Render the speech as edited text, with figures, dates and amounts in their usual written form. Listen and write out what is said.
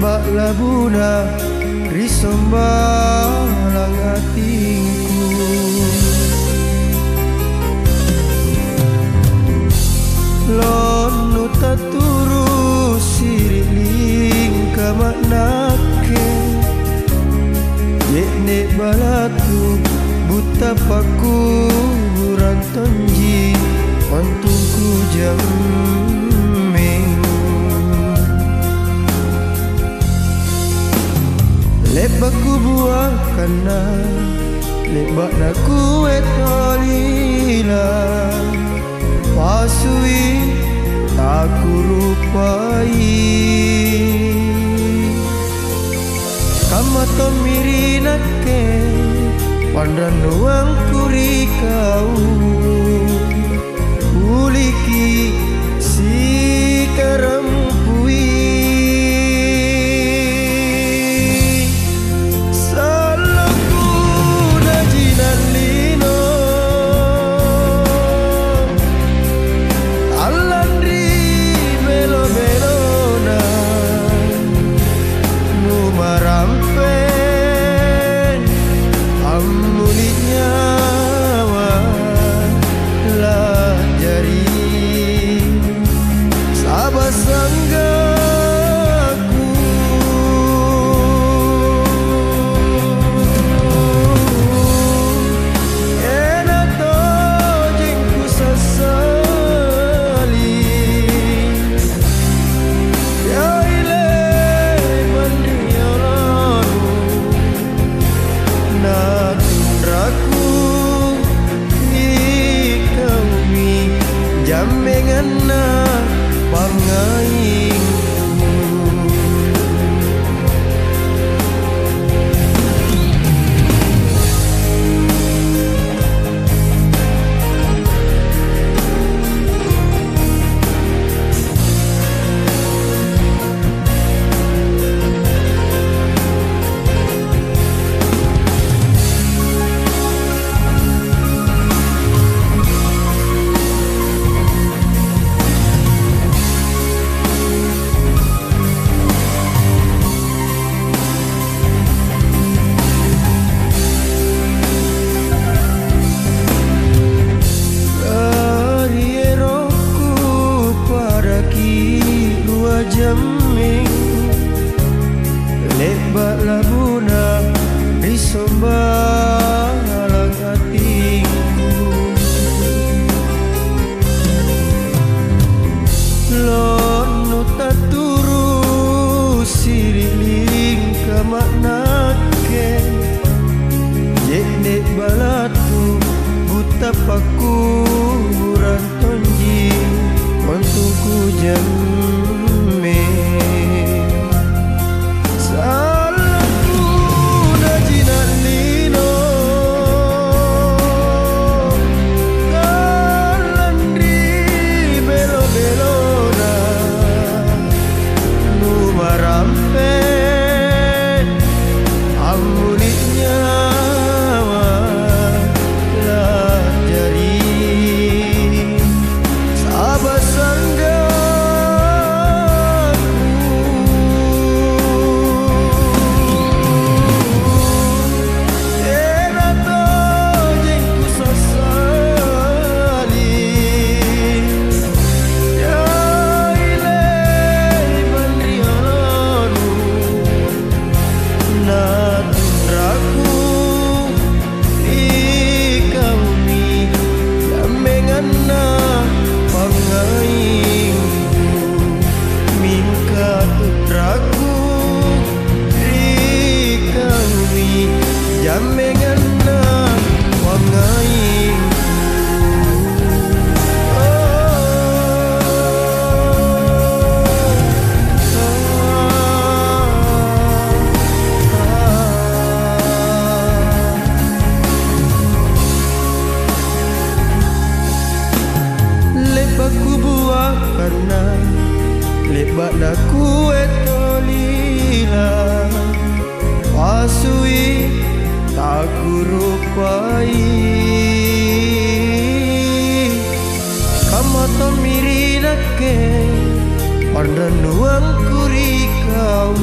lebak labuna risombalang hatiku. Lonu taturu siriling kamaknake Yekne balatu buta paku rantonji Wantungku jamming Lebak ku buang kana Lebak naku etolila Pasui aku rupai Kamato mirinake Pandan nuang kuri kau Uliki si karampui Salaku najinan lino Alandri melo-melona Numarampen amulinya lah jari Sabah sanggaku Enato jengku sasali Yaile mandriolonu Natundraku ikaumi Jamengana pangaingku Jamming lebak labuna risombalang hatiku Lonu taturu siriling kamaknake Yekne balatu buta paku rantonji Wantungku jamming Salaku najinan lino Kalandri belo-belona Numarampen amulinya lah jari Sabah sanggaku Enato jengku sasali Yaile mandriolonu Natundraku ikaumi Jamengana pangaingku Mingka tutraku ikaumi Jamengana pangaingku Lebak ku buang karena lebak naku etolila Pasui taku rupai Kamato mirinake Pandan nuang kuri kau